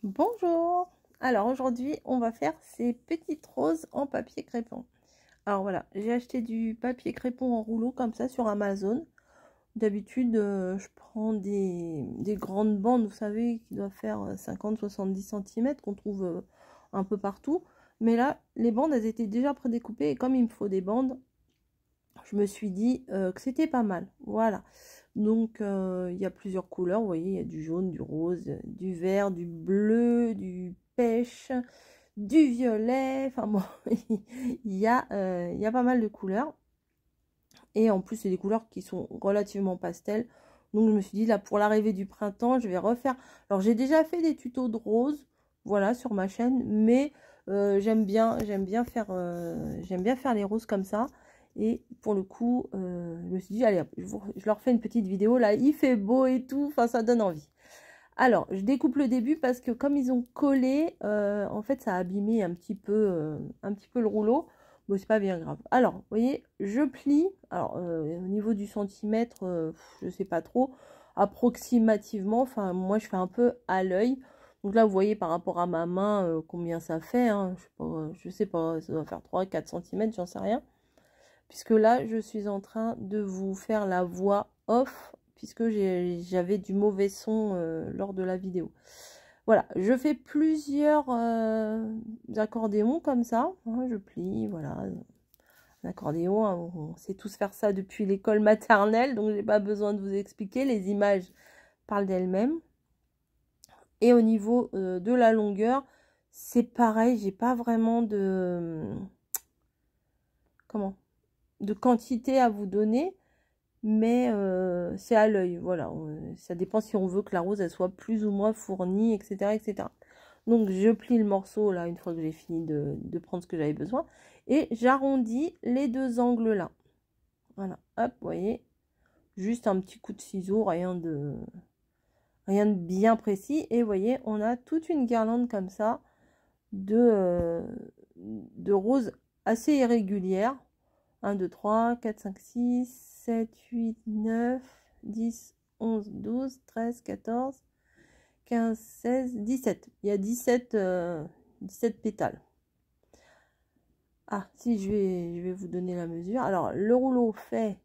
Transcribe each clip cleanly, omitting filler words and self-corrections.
Bonjour! Alors aujourd'hui, on va faire ces petites roses en papier crépon. Alors voilà, j'ai acheté du papier crépon en rouleau comme ça sur Amazon. D'habitude, je prends des grandes bandes, vous savez, qui doivent faire 50-70 cm qu'on trouve un peu partout. Mais là, les bandes, elles étaient déjà prédécoupées et comme il me faut des bandes, je me suis dit que c'était pas mal. Voilà. Donc, il y a plusieurs couleurs. Vous voyez, il y a du jaune, du rose, du vert, du bleu, du pêche, du violet. Enfin bon, il y a pas mal de couleurs. Et en plus, c'est des couleurs qui sont relativement pastel. Donc, je me suis dit, là, pour l'arrivée du printemps, je vais refaire. Alors, j'ai déjà fait des tutos de rose, voilà, sur ma chaîne. Mais j'aime bien faire les roses comme ça. Et pour le coup, je me suis dit, allez, hop, je leur fais une petite vidéo. Là, il fait beau et tout. Enfin, ça donne envie. Alors, je découpe le début parce que comme ils ont collé, en fait, ça a abîmé un petit peu le rouleau. Bon, c'est pas bien grave. Alors, vous voyez, je plie. Alors, au niveau du centimètre, je sais pas trop. Approximativement, enfin, moi, je fais un peu à l'œil. Donc là, vous voyez par rapport à ma main, combien ça fait. Hein. Je sais pas, ça doit faire 3-4 cm, j'en sais rien. Puisque là, je suis en train de vous faire la voix off, puisque j'avais du mauvais son lors de la vidéo. Voilà, je fais plusieurs accordéons comme ça. Hein, je plie, voilà. Un accordéon, hein, on sait tous faire ça depuis l'école maternelle, donc j'ai pas besoin de vous expliquer. Les images parlent d'elles-mêmes. Et au niveau de la longueur, c'est pareil, j'ai pas vraiment comment de quantité à vous donner, mais c'est à l'œil, voilà. Ça dépend si on veut que la rose elle soit plus ou moins fournie, etc., etc. Donc je plie le morceau là une fois que j'ai fini de prendre ce que j'avais besoin et j'arrondis les deux angles là. Voilà, hop, vous voyez, juste un petit coup de ciseau, rien de bien précis. Et vous voyez, on a toute une guirlande comme ça de roses assez irrégulières. 1, 2, 3, 4, 5, 6, 7, 8, 9, 10, 11, 12, 13, 14, 15, 16, 17. Il y a 17 pétales. Ah, si, je vais vous donner la mesure. Alors, le rouleau fait,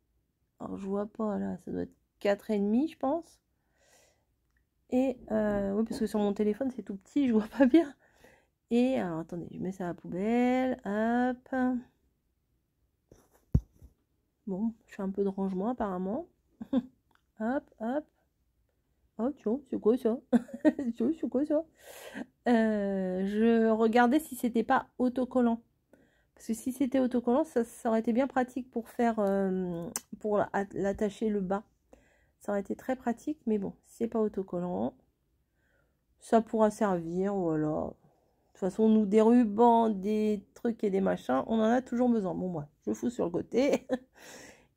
alors je vois pas là, ça doit être 4,5 je pense. Et, oui, parce que sur mon téléphone, c'est tout petit, je vois pas bien. Et, alors, attendez, je mets ça à la poubelle. Hop. Bon, je fais un peu de rangement apparemment. Hop, hop. Oh, tiens, c'est quoi ça? Tiens, c'est quoi ça? Je regardais si c'était pas autocollant. Parce que si c'était autocollant, ça aurait été bien pratique pour faire, pour l'attacher le bas. Ça aurait été très pratique, mais bon, c'est pas autocollant. Ça pourra servir, voilà. De toute façon, nous, des rubans, des trucs et des machins, on en a toujours besoin. Bon, moi, je fous sur le côté.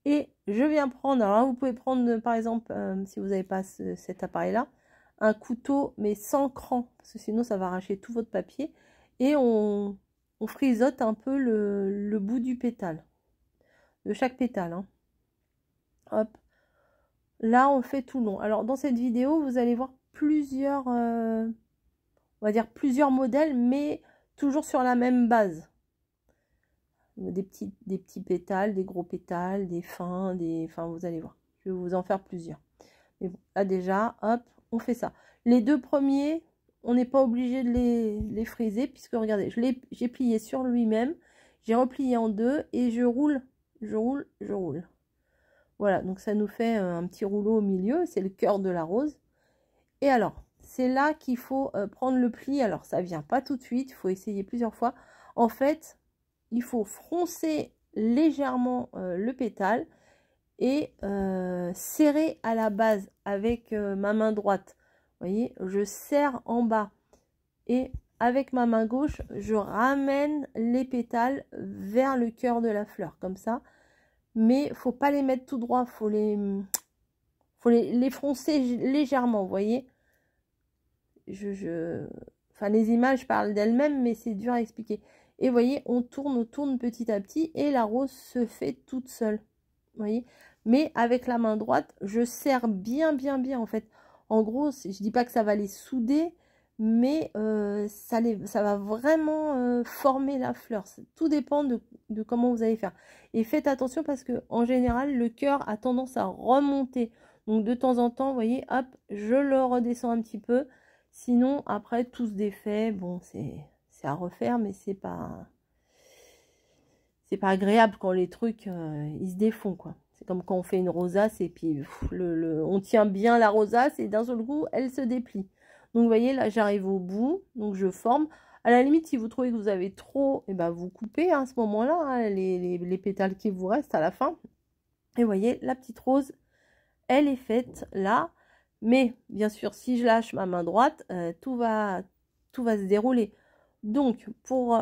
Et je viens prendre, alors là, vous pouvez prendre, par exemple, si vous n'avez pas cet appareil-là, un couteau, mais sans cran, parce que sinon, ça va arracher tout votre papier. Et on frisote un peu le bout du pétale, de chaque pétale. Hein. Hop. Là, on fait tout long. Alors, dans cette vidéo, vous allez voir plusieurs, on va dire plusieurs modèles, mais toujours sur la même base. Des petits pétales, des gros pétales, des fins, enfin, vous allez voir. Je vais vous en faire plusieurs. Mais bon, là déjà, hop, on fait ça. Les deux premiers, on n'est pas obligé de les friser, puisque regardez, j'ai plié sur lui-même, j'ai replié en deux, et je roule, je roule, je roule. Voilà, donc ça nous fait un petit rouleau au milieu, c'est le cœur de la rose. Et alors, c'est là qu'il faut prendre le pli. Alors, ça vient pas tout de suite, il faut essayer plusieurs fois. En fait, il faut froncer légèrement le pétale et serrer à la base avec ma main droite. Vous voyez, je serre en bas et avec ma main gauche, je ramène les pétales vers le cœur de la fleur, comme ça. Mais faut pas les mettre tout droit, faut les froncer légèrement, vous voyez. Enfin, les images parlent d'elles-mêmes, mais c'est dur à expliquer. Et vous voyez, on tourne petit à petit et la rose se fait toute seule. Vous voyez, mais avec la main droite, je serre bien en fait. En gros, je dis pas que ça va les souder, mais ça va vraiment former la fleur. Tout dépend de comment vous allez faire. Et faites attention parce que en général, le cœur a tendance à remonter. Donc de temps en temps, vous voyez, hop, je le redescends un petit peu. Sinon, après, tout se défait. Bon, c'est à refaire, mais c'est pas agréable quand les trucs, ils se défont, quoi. C'est comme quand on fait une rosace et puis on tient bien la rosace et d'un seul coup, elle se déplie. Donc, vous voyez, là, j'arrive au bout. Donc, je forme. À la limite, si vous trouvez que vous avez trop, et ben, vous coupez à ce moment-là, hein, les pétales qui vous restent à la fin. Et vous voyez, la petite rose, elle est faite là. Mais, bien sûr, si je lâche ma main droite, tout va se dérouler. Donc, pour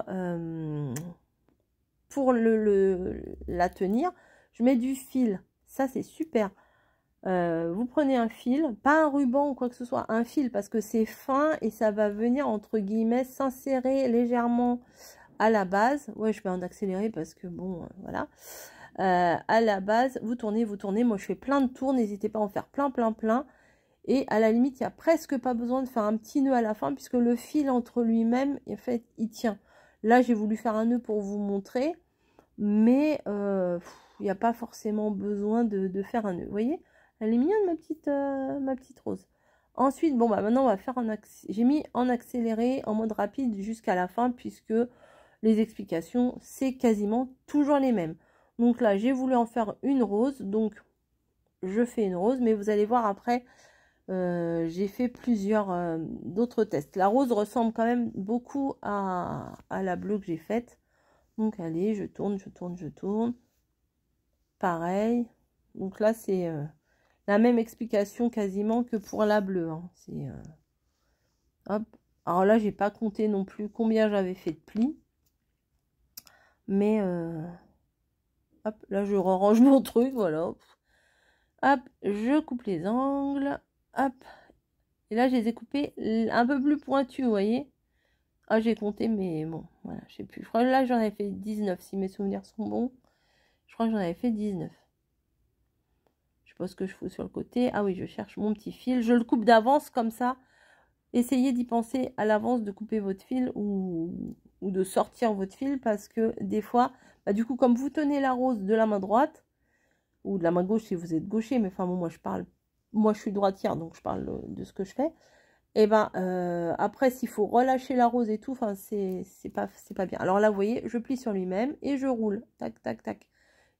la tenir, je mets du fil. Ça, c'est super. Vous prenez un fil, pas un ruban ou quoi que ce soit, un fil parce que c'est fin et ça va venir, entre guillemets, s'insérer légèrement à la base. Ouais, je vais en accélérer parce que bon, voilà. À la base, vous tournez, vous tournez. Moi, je fais plein de tours. N'hésitez pas à en faire plein, plein, plein. Et à la limite, il n'y a presque pas besoin de faire un petit nœud à la fin puisque le fil entre lui-même, en fait, il tient. Là, j'ai voulu faire un nœud pour vous montrer. Mais il n'y a pas forcément besoin de faire un nœud. Vous voyez, elle est mignonne ma petite rose. Ensuite, bon, bah maintenant, on va faire j'ai mis en accéléré, en mode rapide jusqu'à la fin, puisque les explications, c'est quasiment toujours les mêmes. Donc là, j'ai voulu en faire une rose, donc je fais une rose, mais vous allez voir après, j'ai fait plusieurs d'autres tests. La rose ressemble quand même beaucoup à la bleue que j'ai faite. Donc, allez, je tourne, je tourne, je tourne. Pareil. Donc là, c'est la même explication quasiment que pour la bleue. Hein. C'est hop. Alors là, j'ai pas compté non plus combien j'avais fait de plis. Mais hop, là, je range mon truc, voilà. Hop, je coupe les angles. Hop. Et là, je les ai coupés un peu plus pointus, vous voyez. Ah, j'ai compté, mais bon, voilà, je sais plus. Je crois que là, j'en avais fait 19, si mes souvenirs sont bons. Je crois que j'en avais fait 19. Je sais pas ce que je fous sur le côté. Ah oui, je cherche mon petit fil. Je le coupe d'avance comme ça. Essayez d'y penser à l'avance de couper votre fil ou de sortir votre fil parce que des fois, bah, du coup, comme vous tenez la rose de la main droite ou de la main gauche si vous êtes gaucher, mais enfin bon, moi je suis droitière donc je parle de ce que je fais. Et ben après, s'il faut relâcher la rose et tout, enfin c'est pas bien. Alors là, vous voyez, je plie sur lui-même et je roule. Tac, tac, tac.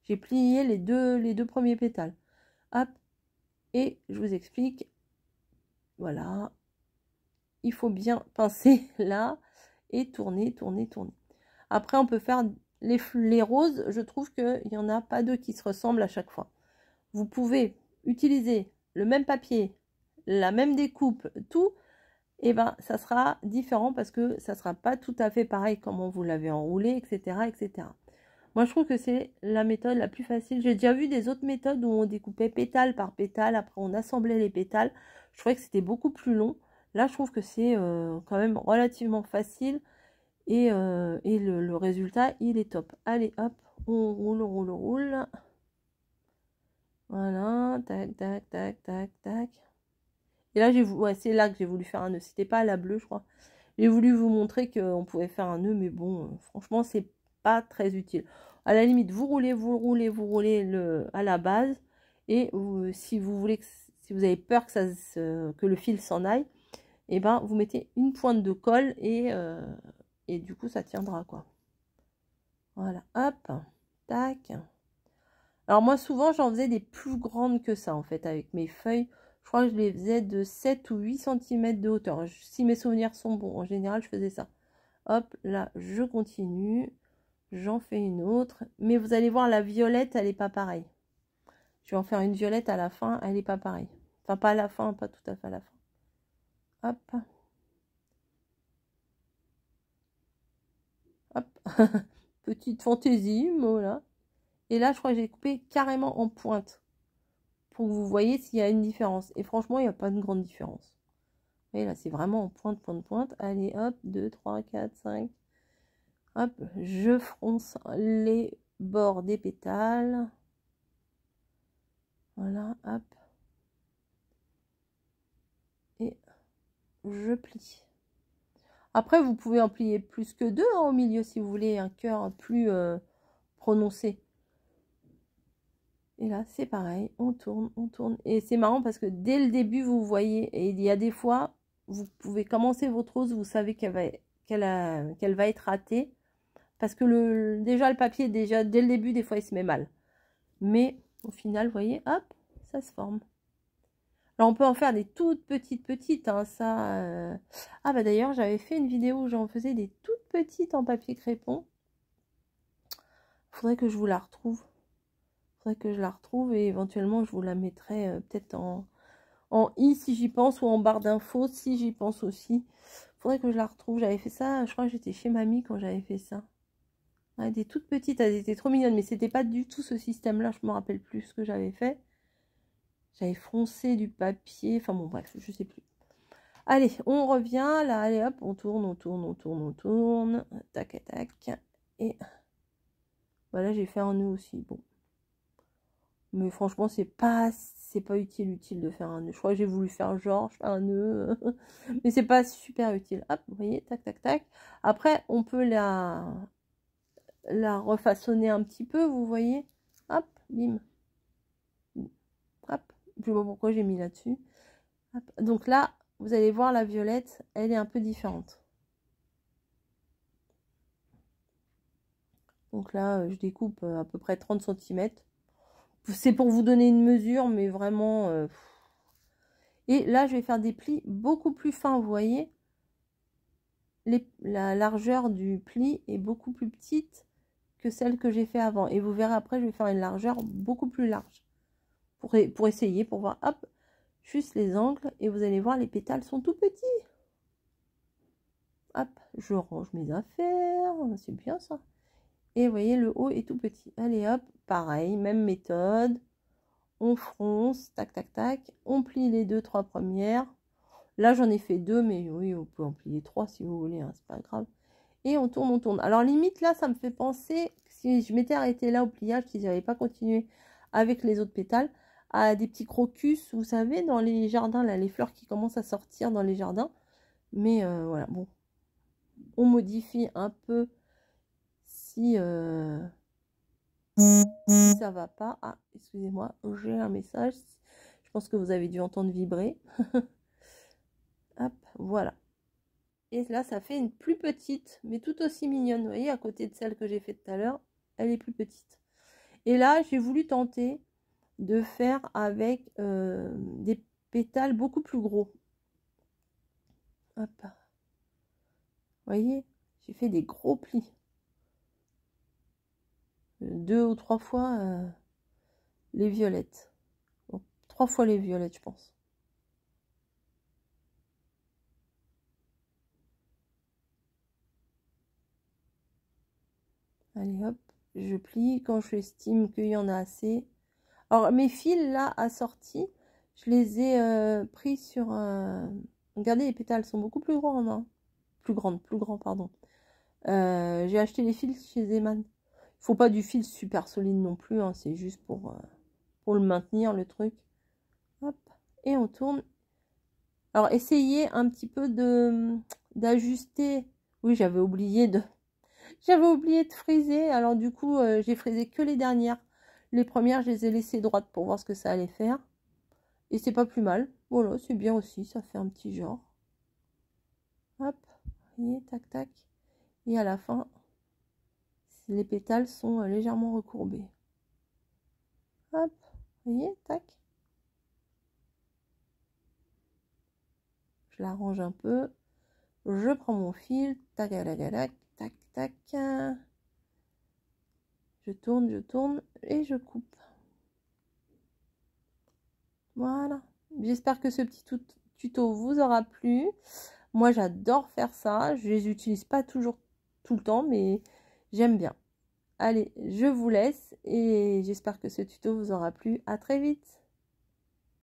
J'ai plié les deux premiers pétales. Hop, et je vous explique, voilà, il faut bien pincer là et tourner, tourner, tourner. Après, on peut faire les roses, je trouve qu'il n'y en a pas deux qui se ressemblent à chaque fois. Vous pouvez utiliser le même papier, la même découpe, tout, et ben ça sera différent parce que ça sera pas tout à fait pareil comment vous l'avez enroulé, etc., etc. Moi, je trouve que c'est la méthode la plus facile. J'ai déjà vu des autres méthodes où on découpait pétale par pétale. Après, on assemblait les pétales. Je trouvais que c'était beaucoup plus long. Là, je trouve que c'est quand même relativement facile. Et le résultat, il est top. Allez, hop, on roule, on roule, on roule. Voilà, tac, tac, tac, tac, tac. Et là, ouais, c'est là que j'ai voulu faire un nœud. C'était pas à la bleue, je crois. J'ai voulu vous montrer qu'on pouvait faire un nœud, mais bon, franchement, c'est pas très utile. À la limite, vous roulez, vous roulez, vous roulez à la base. Et si vous voulez, si vous avez peur que le fil s'en aille, et ben vous mettez une pointe de colle et du coup, ça tiendra, quoi. Voilà, hop, tac. Alors moi, souvent, j'en faisais des plus grandes que ça, en fait, avec mes feuilles. Je crois que je les faisais de 7 ou 8 cm de hauteur. Si mes souvenirs sont bons, en général, je faisais ça. Hop, là, je continue. J'en fais une autre. Mais vous allez voir, la violette, elle n'est pas pareille. Je vais en faire une violette à la fin, elle n'est pas pareille. Enfin, pas à la fin, pas tout à fait à la fin. Hop. Hop. Petite fantaisie, voilà. Et là, je crois que j'ai coupé carrément en pointe. Pour que vous voyez s'il y a une différence. Et franchement, il n'y a pas de grande différence. Et là, c'est vraiment en pointe, pointe, pointe. Allez, hop, 2, 3, 4, 5. Hop, je fronce les bords des pétales. Voilà, hop. Et je plie. Après, vous pouvez en plier plus que 2 hein, au milieu si vous voulez un cœur plus prononcé. Et là, c'est pareil, on tourne, on tourne. Et c'est marrant parce que dès le début, vous voyez, et il y a des fois, vous pouvez commencer votre rose, vous savez qu'elle va être ratée. Parce que déjà, le papier, déjà, dès le début, des fois, il se met mal. Mais au final, vous voyez, hop, ça se forme. Alors, on peut en faire des toutes petites, hein, ça... Ah, bah d'ailleurs, j'avais fait une vidéo où j'en faisais des toutes petites en papier crépon. Faudrait que je vous la retrouve. Faudrait que je la retrouve et éventuellement, je vous la mettrai peut-être en i si j'y pense ou en barre d'infos si j'y pense aussi. Faudrait que je la retrouve. J'avais fait ça, je crois que j'étais chez mamie quand j'avais fait ça. Ouais, des toutes petites, elles étaient trop mignonnes, mais c'était pas du tout ce système-là, je me rappelle plus ce que j'avais fait. J'avais froncé du papier, enfin bon bref, je sais plus. Allez, on revient, là, allez hop, on tourne, on tourne, on tourne, on tourne, tac, tac, et voilà, j'ai fait un nœud aussi, bon. Mais franchement, c'est pas utile de faire un nœud. Je crois que j'ai voulu faire genre, je fais un nœud, mais c'est pas super utile. Hop, vous voyez, tac, tac, tac. Après, on peut la refaçonner un petit peu, vous voyez. Hop, bim. Hop, je sais pas pourquoi j'ai mis là-dessus. Donc là, vous allez voir la violette, elle est un peu différente. Donc là, je découpe à peu près 30 cm. C'est pour vous donner une mesure, mais vraiment... Et là, je vais faire des plis beaucoup plus fins, vous voyez. La largeur du pli est beaucoup plus petite que celle que j'ai fait avant. Et vous verrez après, je vais faire une largeur beaucoup plus large. Pour essayer, pour voir, hop, juste les angles. Et vous allez voir, les pétales sont tout petits. Hop, je range mes affaires. C'est bien ça. Et vous voyez, le haut est tout petit. Allez, hop, pareil, même méthode. On fronce, tac, tac, tac. On plie les 2-3 premières. Là, j'en ai fait 2, mais oui, on peut en plier 3 si vous voulez, hein, c'est pas grave. Et on tourne, on tourne. Alors, limite, là, ça me fait penser, si je m'étais arrêtée là au pliage, si j'avais pas continué avec les autres pétales, à des petits crocus, vous savez, dans les jardins, là, les fleurs qui commencent à sortir dans les jardins. Mais voilà, bon. On modifie un peu si ça va pas. Ah, excusez-moi, j'ai un message. Je pense que vous avez dû entendre vibrer. Hop, voilà. Et là, ça fait une plus petite, mais tout aussi mignonne. Vous voyez, à côté de celle que j'ai fait tout à l'heure, elle est plus petite. Et là, j'ai voulu tenter de faire avec des pétales beaucoup plus gros. Hop. Vous voyez, j'ai fait des gros plis. 2 ou 3 fois les violettes. Bon, 3 fois les violettes, je pense. Allez, hop, je plie quand j'estime qu'il y en a assez. Alors, mes fils, là, assortis, je les ai pris sur... Regardez, les pétales sont beaucoup plus grands, hein. Plus grands, pardon. J'ai acheté les fils chez Zeman. Il faut pas du fil super solide non plus, hein, c'est juste pour le maintenir, le truc. Hop, et on tourne. Alors, essayez un petit peu d'ajuster. Oui, j'avais oublié de friser. Alors, du coup, j'ai frisé que les dernières. Les premières, je les ai laissées droites pour voir ce que ça allait faire. Et c'est pas plus mal. Voilà, c'est bien aussi. Ça fait un petit genre. Hop, vous voyez, tac, tac. Et à la fin, les pétales sont légèrement recourbés. Hop, vous voyez, tac. Je l'arrange un peu. Je prends mon fil. Tac, tac, tac, tac. Je tourne et je coupe. Voilà. J'espère que ce petit tuto vous aura plu. Moi, j'adore faire ça. Je les utilise pas toujours tout le temps, mais j'aime bien. Allez, je vous laisse et j'espère que ce tuto vous aura plu. À très vite.